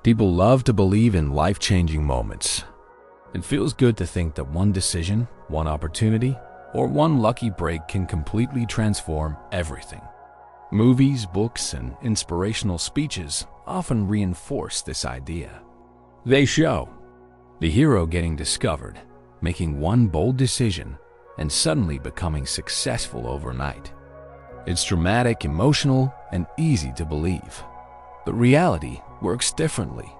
People love to believe in life-changing moments. It feels good to think that one decision, one opportunity, or one lucky break can completely transform everything. Movies, books, and inspirational speeches often reinforce this idea. They show the hero getting discovered, making one bold decision, and suddenly becoming successful overnight. It's dramatic, emotional, and easy to believe. But reality works differently.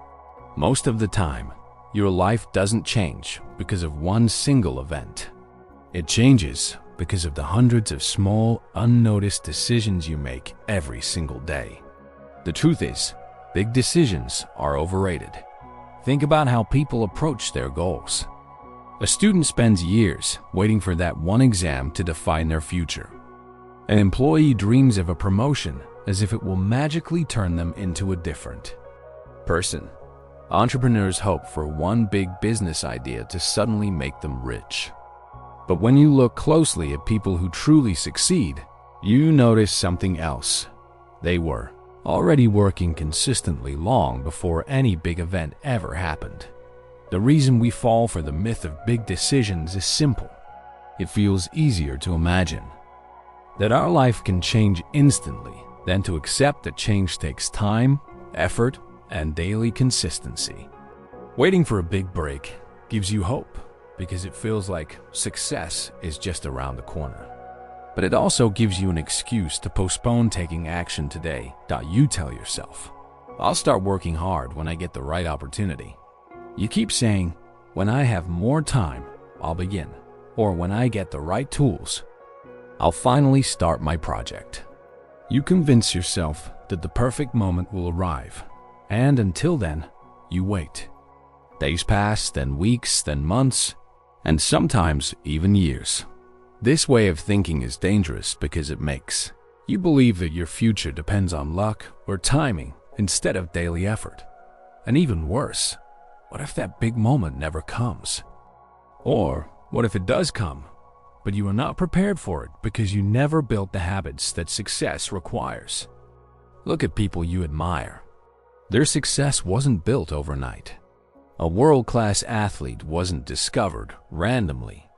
Most of the time, your life doesn't change because of one single event. It changes because of the hundreds of small, unnoticed decisions you make every single day. The truth is, big decisions are overrated. Think about how people approach their goals. A student spends years waiting for that one exam to define their future. An employee dreams of a promotion as if it will magically turn them into a different person. Entrepreneurs hope for one big business idea to suddenly make them rich. But when you look closely at people who truly succeed, you notice something else. They were already working consistently long before any big event ever happened. The reason we fall for the myth of big decisions is simple. It feels easier to imagine that our life can change instantly than to accept that change takes time, effort, and daily consistency. Waiting for a big break gives you hope because it feels like success is just around the corner. But it also gives you an excuse to postpone taking action today. You tell yourself, I'll start working hard when I get the right opportunity. You keep saying, when I have more time, I'll begin. Or when I get the right tools, I'll finally start my project. You convince yourself that the perfect moment will arrive. And until then, you wait. Days pass, then weeks, then months, and sometimes even years. This way of thinking is dangerous because it makes you believe that your future depends on luck or timing instead of daily effort. And even worse, what if that big moment never comes? Or what if it does come, but you are not prepared for it because you never built the habits that success requires? Look at people you admire. Their success wasn't built overnight. A world-class athlete wasn't discovered randomly.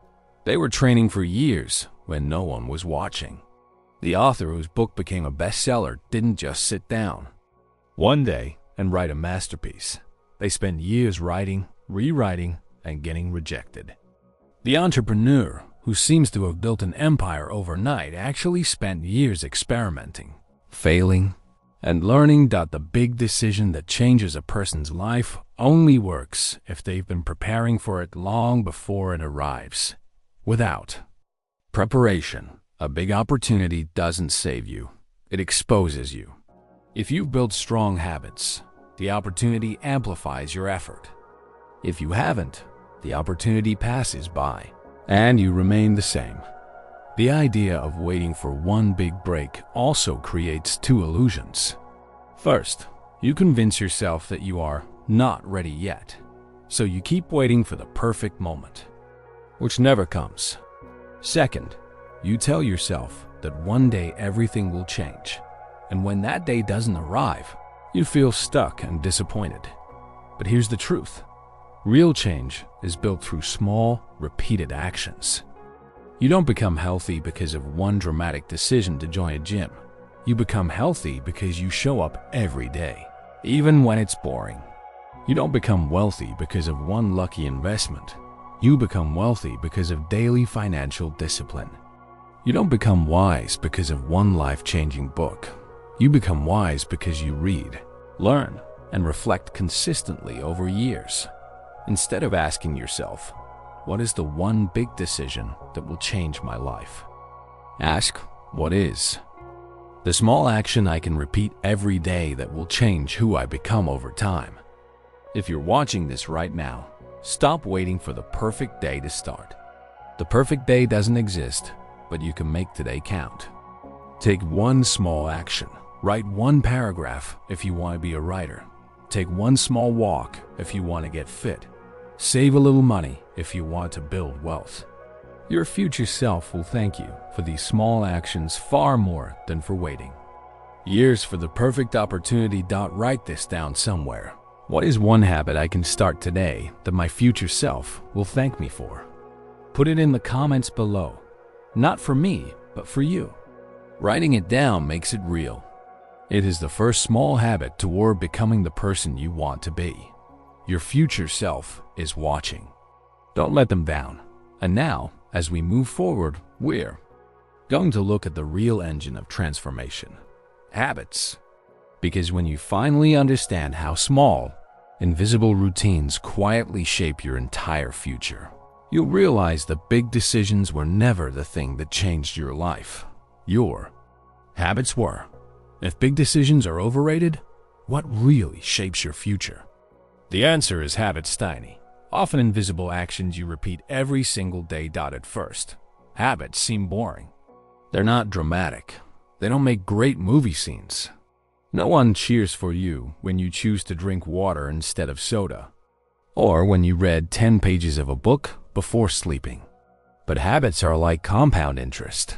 They were training for years when no one was watching. The author whose book became a bestseller didn't just sit down one day and write a masterpiece. They spent years writing, rewriting, and getting rejected. The entrepreneur who seems to have built an empire overnight actually spent years experimenting, failing, and learning that the big decision that changes a person's life only works if they've been preparing for it long before it arrives. Without preparation, a big opportunity doesn't save you. It exposes you. If you've built strong habits, the opportunity amplifies your effort. If you haven't, the opportunity passes by, and you remain the same. The idea of waiting for one big break also creates two illusions. First, you convince yourself that you are not ready yet, so you keep waiting for the perfect moment, which never comes. Second, you tell yourself that one day everything will change, and when that day doesn't arrive, you feel stuck and disappointed. But here's the truth. Real change is built through small, repeated actions. You don't become healthy because of one dramatic decision to join a gym. You become healthy because you show up every day, even when it's boring. You don't become wealthy because of one lucky investment. You become wealthy because of daily financial discipline. You don't become wise because of one life-changing book. You become wise because you read, learn, and reflect consistently over years. Instead of asking yourself, what is the one big decision that will change my life? Ask, what is the small action I can repeat every day that will change who I become over time? If you're watching this right now, stop waiting for the perfect day to start. The perfect day doesn't exist, but you can make today count. Take one small action. Write one paragraph if you want to be a writer. Take one small walk if you want to get fit. Save a little money if you want to build wealth. Your future self will thank you for these small actions far more than for waiting years for the perfect opportunity. Write this down somewhere. What is one habit I can start today that my future self will thank me for? Put it in the comments below. Not for me, but for you. Writing it down makes it real. It is the first small habit toward becoming the person you want to be. Your future self is watching. Don't let them down. And now, as we move forward, we're going to look at the real engine of transformation: habits. Because when you finally understand how small, invisible routines quietly shape your entire future, you'll realize that big decisions were never the thing that changed your life. Your habits were. If big decisions are overrated, what really shapes your future? The answer is habits, tiny, often invisible actions you repeat every single day. At first, habits seem boring. They're not dramatic. They don't make great movie scenes. No one cheers for you when you choose to drink water instead of soda, or when you read 10 pages of a book before sleeping. But habits are like compound interest.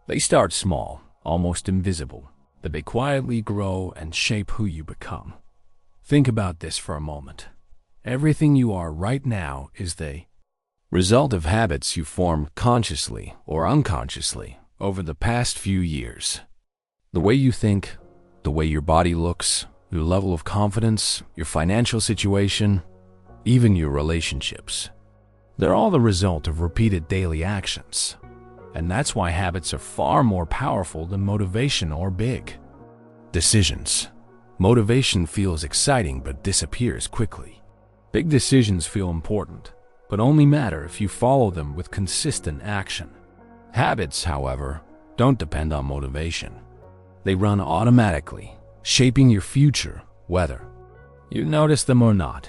They start small, almost invisible, but they quietly grow and shape who you become. Think about this for a moment. Everything you are right now is the result of habits you formed consciously or unconsciously over the past few years. The way you think, the way your body looks, your level of confidence, your financial situation, even your relationships. They're all the result of repeated daily actions. And that's why habits are far more powerful than motivation or big decisions. Motivation feels exciting but disappears quickly. Big decisions feel important, but only matter if you follow them with consistent action. Habits, however, don't depend on motivation. They run automatically, shaping your future, whether you notice them or not.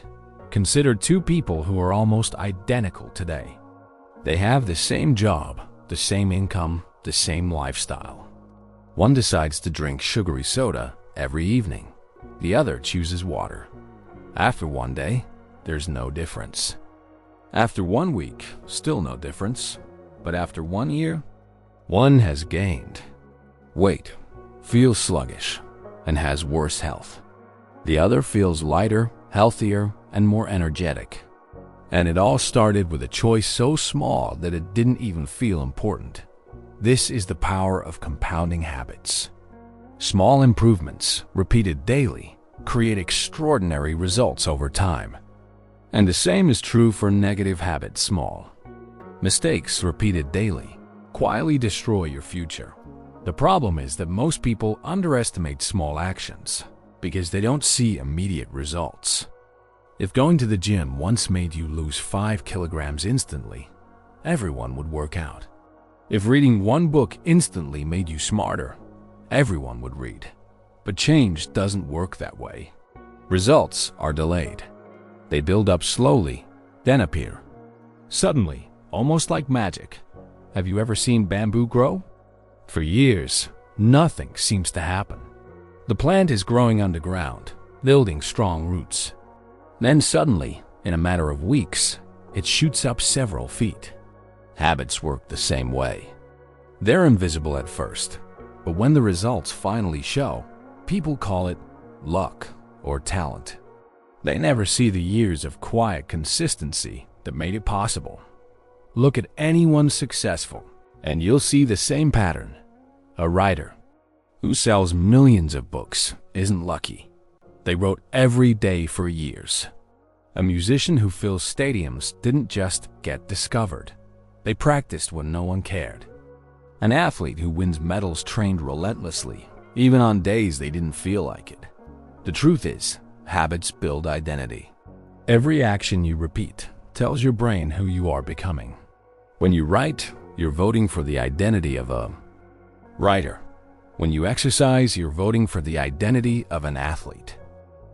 Consider two people who are almost identical today. They have the same job, the same income, the same lifestyle. One decides to drink sugary soda every evening. The other chooses water. After one day, there's no difference. After 1 week, still no difference. But after 1 year, one has gained weight, feels sluggish, and has worse health. The other feels lighter, healthier, and more energetic. And it all started with a choice so small that it didn't even feel important. This is the power of compounding habits. Small improvements, repeated daily, create extraordinary results over time. And the same is true for negative habits. Small mistakes repeated daily quietly destroy your future. The problem is that most people underestimate small actions because they don't see immediate results. If going to the gym once made you lose 5 kilograms instantly, everyone would work out. If reading one book instantly made you smarter, everyone would read. But change doesn't work that way. Results are delayed. They build up slowly, then appear suddenly, almost like magic. Have you ever seen bamboo grow? For years, nothing seems to happen. The plant is growing underground, building strong roots. Then suddenly, in a matter of weeks, it shoots up several feet. Habits work the same way. They're invisible at first, but when the results finally show, people call it luck or talent. They never see the years of quiet consistency that made it possible. Look at anyone successful, and you'll see the same pattern. A writer who sells millions of books isn't lucky. They wrote every day for years. A musician who fills stadiums didn't just get discovered. They practiced when no one cared. An athlete who wins medals trained relentlessly, even on days they didn't feel like it. The truth is, habits build identity. Every action you repeat tells your brain who you are becoming. When you write, you're voting for the identity of a writer. When you exercise, you're voting for the identity of an athlete.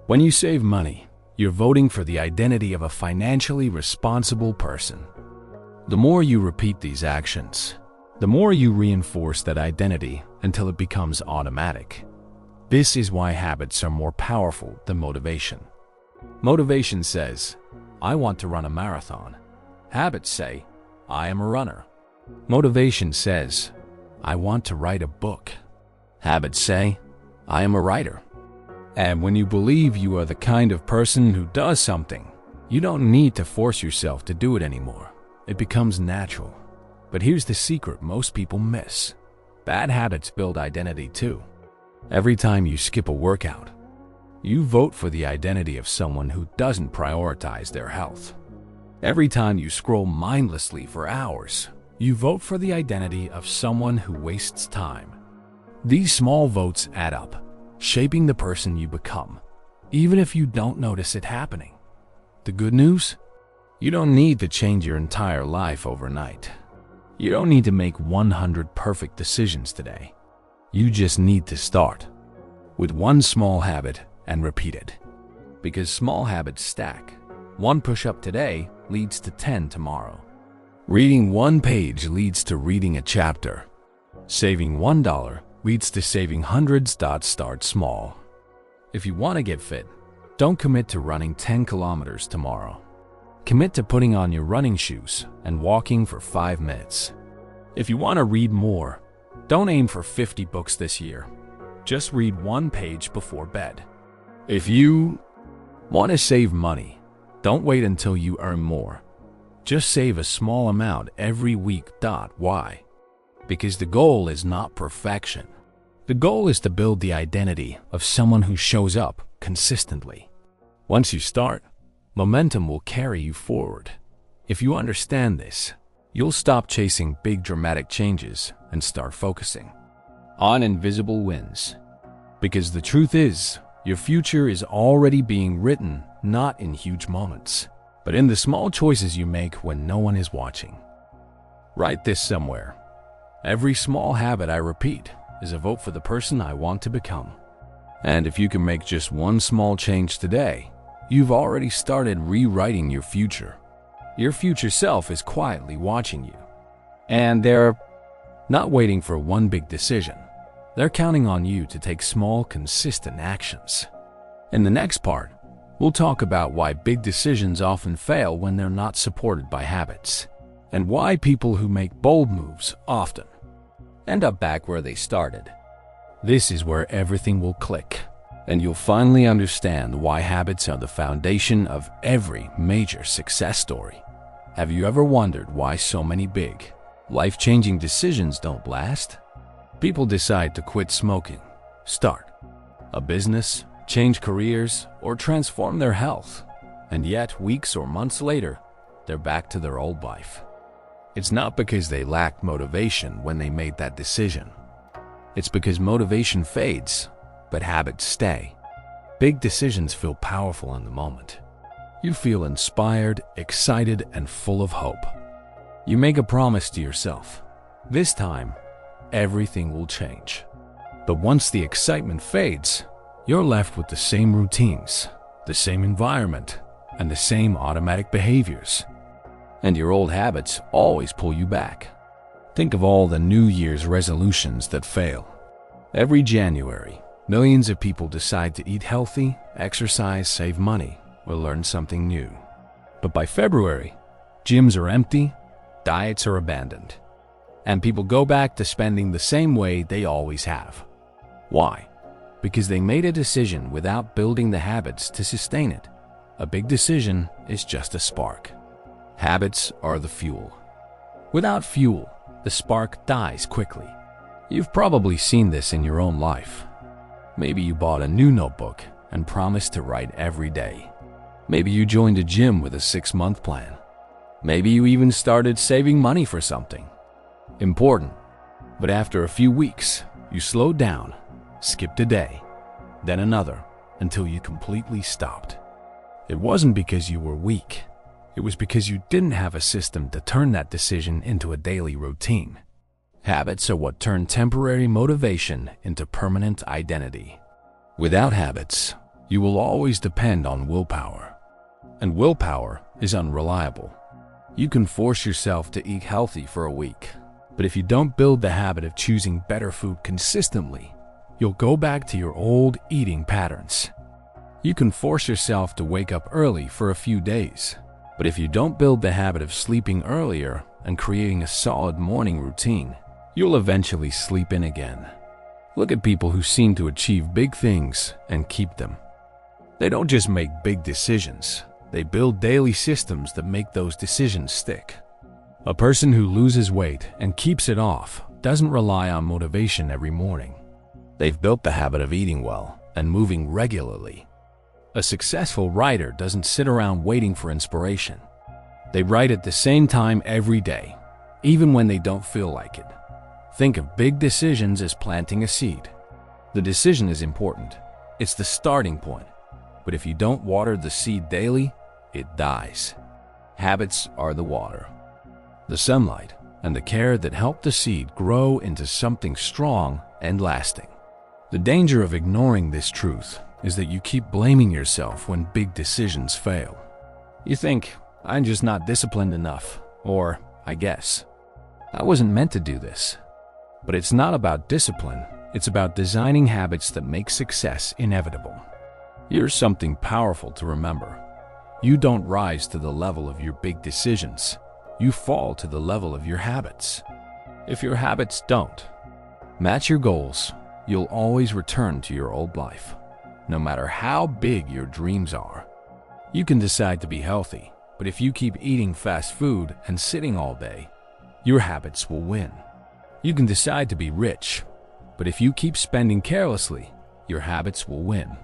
When you save money, you're voting for the identity of a financially responsible person. The more you repeat these actions, the more you reinforce that identity until it becomes automatic. This is why habits are more powerful than motivation. Motivation says, I want to run a marathon. Habits say, I am a runner. Motivation says, I want to write a book. Habits say, I am a writer. And when you believe you are the kind of person who does something, you don't need to force yourself to do it anymore. It becomes natural. But here's the secret most people miss. Bad habits build identity too. Every time you skip a workout, you vote for the identity of someone who doesn't prioritize their health. Every time you scroll mindlessly for hours, you vote for the identity of someone who wastes time. These small votes add up, shaping the person you become, even if you don't notice it happening. The good news? You don't need to change your entire life overnight. You don't need to make 100 perfect decisions today. You just need to start with one small habit and repeat it. Because small habits stack. One push-up today leads to 10 tomorrow. Reading one page leads to reading a chapter. Saving $1 leads to saving hundreds. Start small. If you want to get fit, don't commit to running 10 kilometers tomorrow. Commit to putting on your running shoes and walking for 5 minutes. If you want to read more, don't aim for 50 books this year. Just read one page before bed. If you want to save money, don't wait until you earn more. Just save a small amount every week. Why? Because the goal is not perfection. The goal is to build the identity of someone who shows up consistently. Once you start, momentum will carry you forward. If you understand this, you'll stop chasing big dramatic changes and start focusing on invisible wins. Because the truth is, your future is already being written not in huge moments, but in the small choices you make when no one is watching. Write this somewhere. Every small habit I repeat is a vote for the person I want to become. And if you can make just one small change today, you've already started rewriting your future. Your future self is quietly watching you. And they're not waiting for one big decision. They're counting on you to take small, consistent actions. In the next part, we'll talk about why big decisions often fail when they're not supported by habits, and why people who make bold moves often end up back where they started. This is where everything will click, and you'll finally understand why habits are the foundation of every major success story. Have you ever wondered why so many big, life-changing decisions don't last? People decide to quit smoking, start a business, change careers, or transform their health, and yet weeks or months later, they're back to their old life. It's not because they lacked motivation when they made that decision. It's because motivation fades, but habits stay. Big decisions feel powerful in the moment. You feel inspired, excited, and full of hope. You make a promise to yourself. This time, everything will change. But once the excitement fades, you're left with the same routines, the same environment, and the same automatic behaviors. And your old habits always pull you back. Think of all the New Year's resolutions that fail. Every January, millions of people decide to eat healthy, exercise, save money, or learn something new. But by February, gyms are empty, diets are abandoned, and people go back to spending the same way they always have. Why? Because they made a decision without building the habits to sustain it. A big decision is just a spark. Habits are the fuel. Without fuel, the spark dies quickly. You've probably seen this in your own life. Maybe you bought a new notebook and promised to write every day. Maybe you joined a gym with a 6-month plan. Maybe you even started saving money for something important. But after a few weeks, you slowed down, skipped a day, then another, until you completely stopped. It wasn't because you were weak. It was because you didn't have a system to turn that decision into a daily routine. Habits are what turn temporary motivation into permanent identity. Without habits, you will always depend on willpower. And willpower is unreliable. You can force yourself to eat healthy for a week, but if you don't build the habit of choosing better food consistently, you'll go back to your old eating patterns. You can force yourself to wake up early for a few days, but if you don't build the habit of sleeping earlier and creating a solid morning routine, you'll eventually sleep in again. Look at people who seem to achieve big things and keep them. They don't just make big decisions, they build daily systems that make those decisions stick. A person who loses weight and keeps it off doesn't rely on motivation every morning. They've built the habit of eating well and moving regularly. A successful writer doesn't sit around waiting for inspiration. They write at the same time every day, even when they don't feel like it. Think of big decisions as planting a seed. The decision is important. It's the starting point. But if you don't water the seed daily, it dies. Habits are the water, the sunlight, and the care that help the seed grow into something strong and lasting. The danger of ignoring this truth is that you keep blaming yourself when big decisions fail. You think, I'm just not disciplined enough, or I guess, I wasn't meant to do this. But it's not about discipline, it's about designing habits that make success inevitable. Here's something powerful to remember. You don't rise to the level of your big decisions. You fall to the level of your habits. If your habits don't match your goals, you'll always return to your old life, no matter how big your dreams are. You can decide to be healthy, but if you keep eating fast food and sitting all day, your habits will win. You can decide to be rich, but if you keep spending carelessly, your habits will win.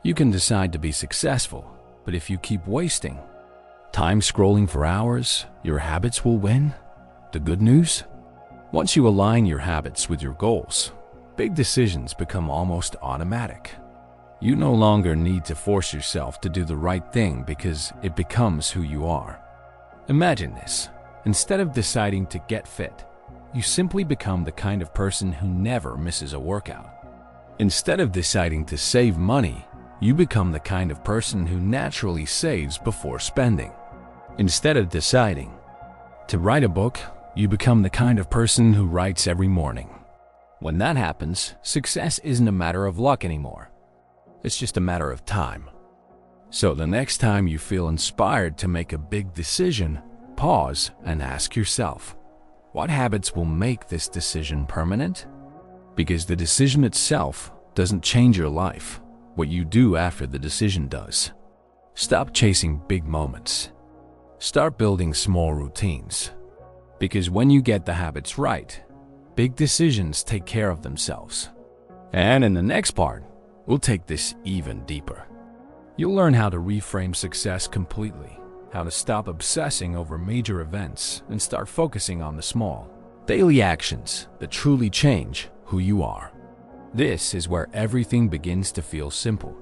You can decide to be successful, but if you keep wasting time scrolling for hours, your habits will win. The good news? Once you align your habits with your goals, big decisions become almost automatic. You no longer need to force yourself to do the right thing because it becomes who you are. Imagine this. Instead of deciding to get fit, you simply become the kind of person who never misses a workout. Instead of deciding to save money, you become the kind of person who naturally saves before spending. Instead of deciding to write a book, you become the kind of person who writes every morning. When that happens, success isn't a matter of luck anymore. It's just a matter of time. So the next time you feel inspired to make a big decision, pause and ask yourself, what habits will make this decision permanent? Because the decision itself doesn't change your life. What you do after the decision does. Stop chasing big moments. Start building small routines. Because when you get the habits right, big decisions take care of themselves. And in the next part, we'll take this even deeper. You'll learn how to reframe success completely, how to stop obsessing over major events and start focusing on the small, daily actions that truly change who you are. This is where everything begins to feel simple,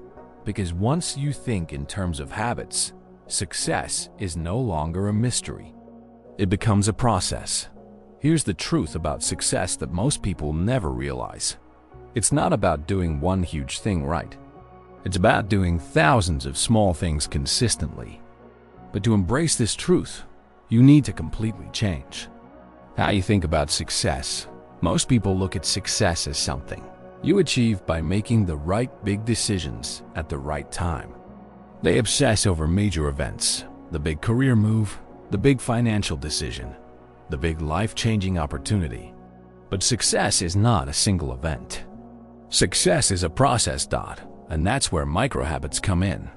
because once you think in terms of habits, success is no longer a mystery. It becomes a process. Here's the truth about success that most people never realize. It's not about doing one huge thing right. It's about doing thousands of small things consistently. But to embrace this truth, you need to completely change how you think about success. Most people look at success as something you achieve by making the right big decisions at the right time. They obsess over major events, the big career move, the big financial decision, the big life-changing opportunity. But success is not a single event. Success is a process, and that's where microhabits come in.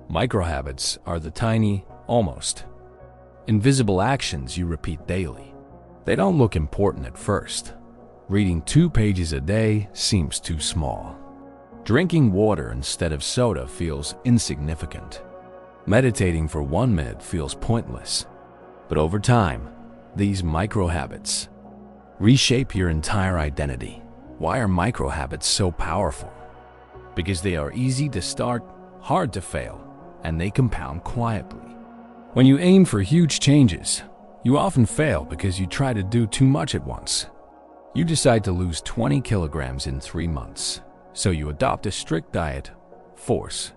Microhabits are the tiny, almost invisible actions you repeat daily. They don't look important at first. Reading 2 pages a day seems too small. Drinking water instead of soda feels insignificant. Meditating for 1 minute feels pointless. But over time, these microhabits reshape your entire identity. Why are microhabits so powerful? Because they are easy to start, hard to fail, and they compound quietly. When you aim for huge changes, you often fail because you try to do too much at once. You decide to lose 20 kilograms in 3 months, so you adopt a strict diet, force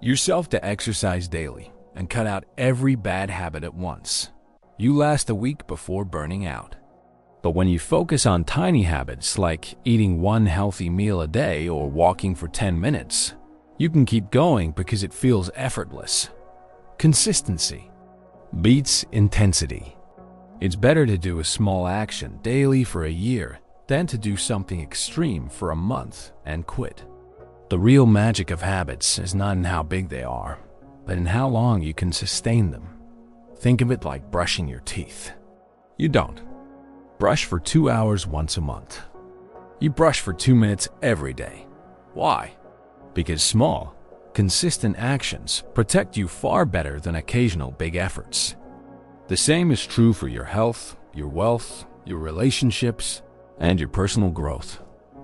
yourself to exercise daily, and cut out every bad habit at once. You last a week before burning out. But when you focus on tiny habits like eating 1 healthy meal a day or walking for 10 minutes, you can keep going because it feels effortless. Consistency beats intensity. It's better to do a small action daily for a year, than to do something extreme for a month and quit. The real magic of habits is not in how big they are, but in how long you can sustain them. Think of it like brushing your teeth. You don't brush for 2 hours once a month. You brush for 2 minutes every day. Why? Because small, consistent actions protect you far better than occasional big efforts. The same is true for your health, your wealth, your relationships, and your personal growth.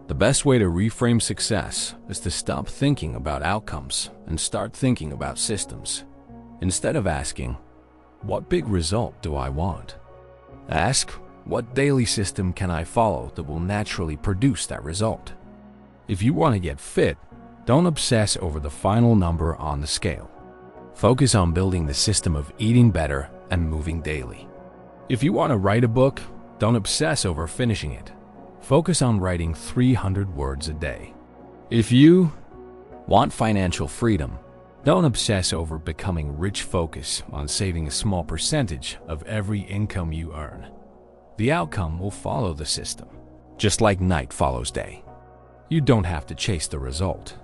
The best way to reframe success is to stop thinking about outcomes and start thinking about systems. Instead of asking, "What big result do I want?" ask, "What daily system can I follow that will naturally produce that result?" If you want to get fit, don't obsess over the final number on the scale. Focus on building the system of eating better and moving daily. If you want to write a book, don't obsess over finishing it. Focus on writing 300 words a day. If you want financial freedom, don't obsess over becoming rich. Focus on saving a small percentage of every income you earn. The outcome will follow the system, just like night follows day. You don't have to chase the result.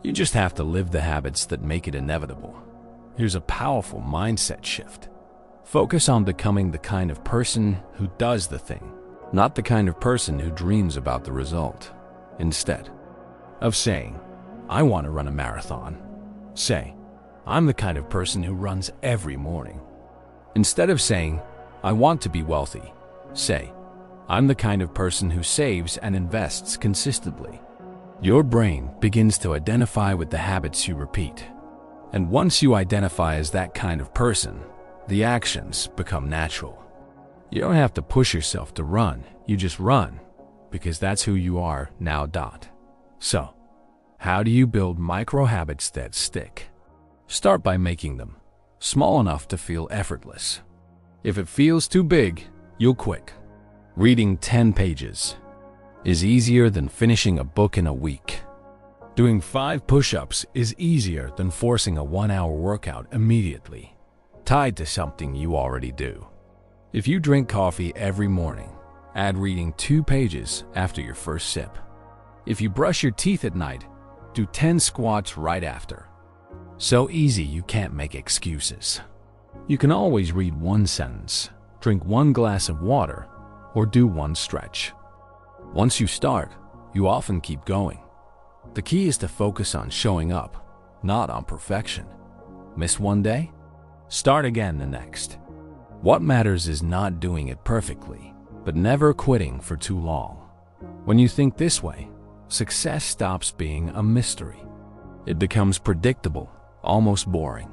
You just have to live the habits that make it inevitable. Here's a powerful mindset shift. Focus on becoming the kind of person who does the thing, not the kind of person who dreams about the result. Instead of saying, "I want to run a marathon," say, "I'm the kind of person who runs every morning." Instead of saying, "I want to be wealthy," say, "I'm the kind of person who saves and invests consistently." Your brain begins to identify with the habits you repeat. And once you identify as that kind of person, the actions become natural. You don't have to push yourself to run, you just run, because that's who you are now. So, how do you build micro habits that stick? Start by making them small enough to feel effortless. If it feels too big, you'll quit. Reading 10 pages is easier than finishing a book in a week. Doing 5 push-ups is easier than forcing a 1-hour workout immediately, tied to something you already do. If you drink coffee every morning, add reading 2 pages after your first sip. If you brush your teeth at night, do 10 squats right after. So easy you can't make excuses. You can always read 1 sentence, drink 1 glass of water, or do 1 stretch. Once you start, you often keep going. The key is to focus on showing up, not on perfection. Miss one day? Start again the next. What matters is not doing it perfectly, but never quitting for too long. When you think this way, success stops being a mystery. It becomes predictable, almost boring.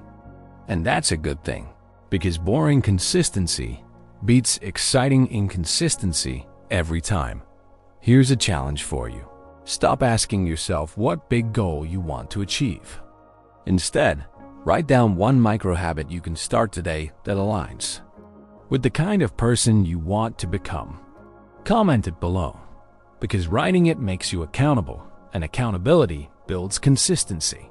And that's a good thing, because boring consistency beats exciting inconsistency every time. Here's a challenge for you. Stop asking yourself what big goal you want to achieve. Instead, write down 1 micro habit you can start today that aligns with the kind of person you want to become. Comment it below, because writing it makes you accountable, and accountability builds consistency.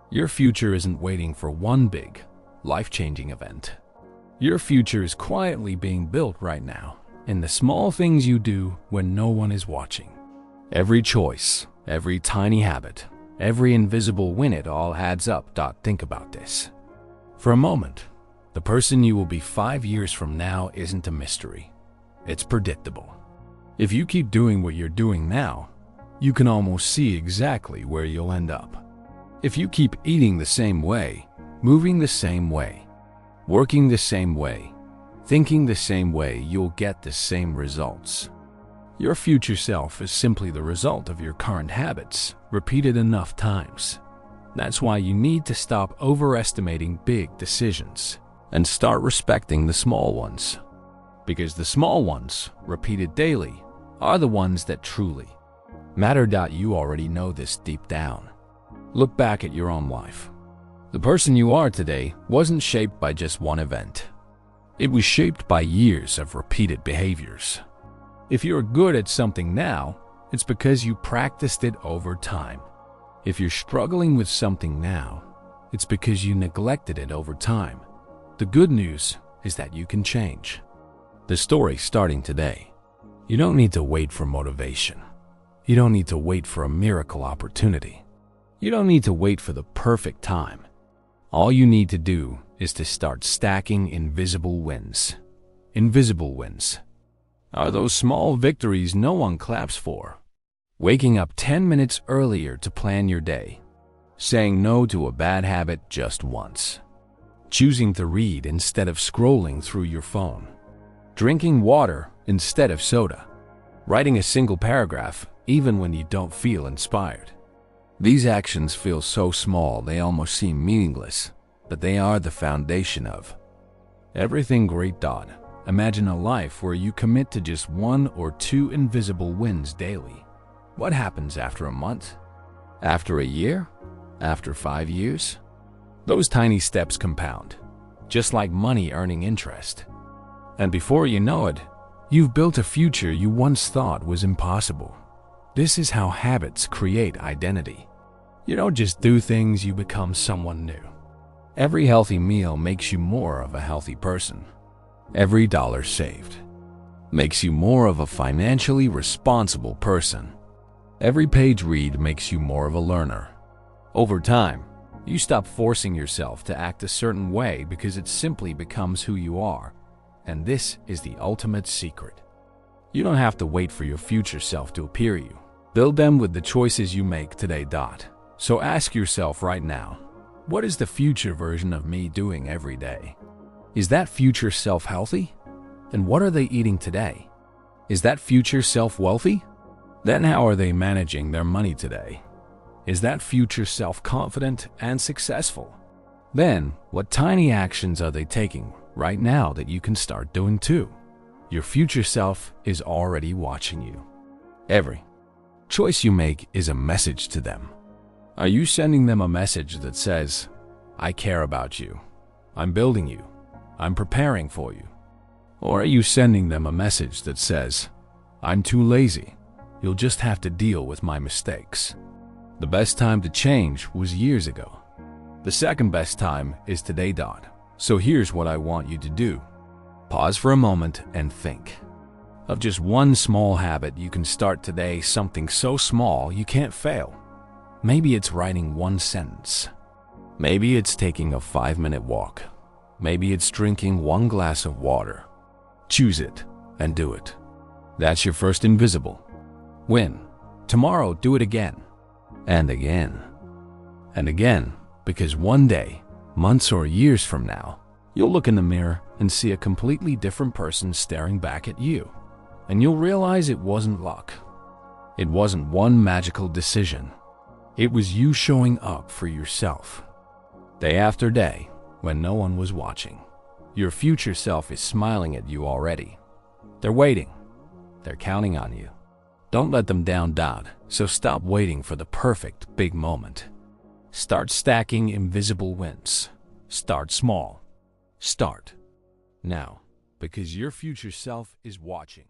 Your future isn't waiting for one big, life-changing event. Your future is quietly being built right now, in the small things you do when no one is watching. Every choice, every tiny habit, every invisible win, it all adds up. Think about this. For a moment, the person you will be 5 years from now isn't a mystery. It's predictable. If you keep doing what you're doing now, you can almost see exactly where you'll end up. If you keep eating the same way, moving the same way, working the same way, thinking the same way, you'll get the same results. Your future self is simply the result of your current habits, repeated enough times. That's why you need to stop overestimating big decisions and start respecting the small ones. Because the small ones, repeated daily, are the ones that truly matter. You already know this deep down. Look back at your own life. The person you are today wasn't shaped by just one event. It was shaped by years of repeated behaviors. If you're good at something now, it's because you practiced it over time. If you're struggling with something now, it's because you neglected it over time. The good news is that you can change. The story starting today. You don't need to wait for motivation. You don't need to wait for a miracle opportunity. You don't need to wait for the perfect time. All you need to do is to start stacking invisible wins. Invisible wins are those small victories no one claps for. Waking up 10 minutes earlier to plan your day. Saying no to a bad habit just once. Choosing to read instead of scrolling through your phone. Drinking water instead of soda. Writing a single paragraph even when you don't feel inspired. These actions feel so small they almost seem meaningless, but they are the foundation of everything great. Imagine a life where you commit to just 1 or 2 invisible wins daily. What happens after a month? After a year? After 5 years? Those tiny steps compound, just like money earning interest. And before you know it, you've built a future you once thought was impossible. This is how habits create identity. You don't just do things, you become someone new. Every healthy meal makes you more of a healthy person. Every dollar saved makes you more of a financially responsible person. Every page read makes you more of a learner. Over time, you stop forcing yourself to act a certain way because it simply becomes who you are. And this is the ultimate secret. You don't have to wait for your future self to appear you. Build them with the choices you make today. So ask yourself right now, what is the future version of me doing every day? Is that future self healthy? Then what are they eating today? Is that future self wealthy? Then how are they managing their money today? Is that future self confident and successful? Then what tiny actions are they taking right now that you can start doing too? Your future self is already watching you. Every choice you make is a message to them. Are you sending them a message that says, I care about you, I'm building you, I'm preparing for you? Or are you sending them a message that says, I'm too lazy, you'll just have to deal with my mistakes? The best time to change was years ago. The second best time is today. So here's what I want you to do. Pause for a moment and think of just one small habit you can start today, something so small you can't fail. Maybe it's writing one sentence. Maybe it's taking a 5-minute walk. Maybe it's drinking 1 glass of water. Choose it and do it. That's your first invisible win. Tomorrow, do it again. And again. And again, because one day, months or years from now, you'll look in the mirror and see a completely different person staring back at you. And you'll realize it wasn't luck. It wasn't one magical decision. It was you showing up for yourself. Day after day, when no one was watching, your future self is smiling at you already. They're waiting. They're counting on you. Don't let them down. So stop waiting for the perfect big moment. Start stacking invisible wins. Start small. Start now, because your future self is watching.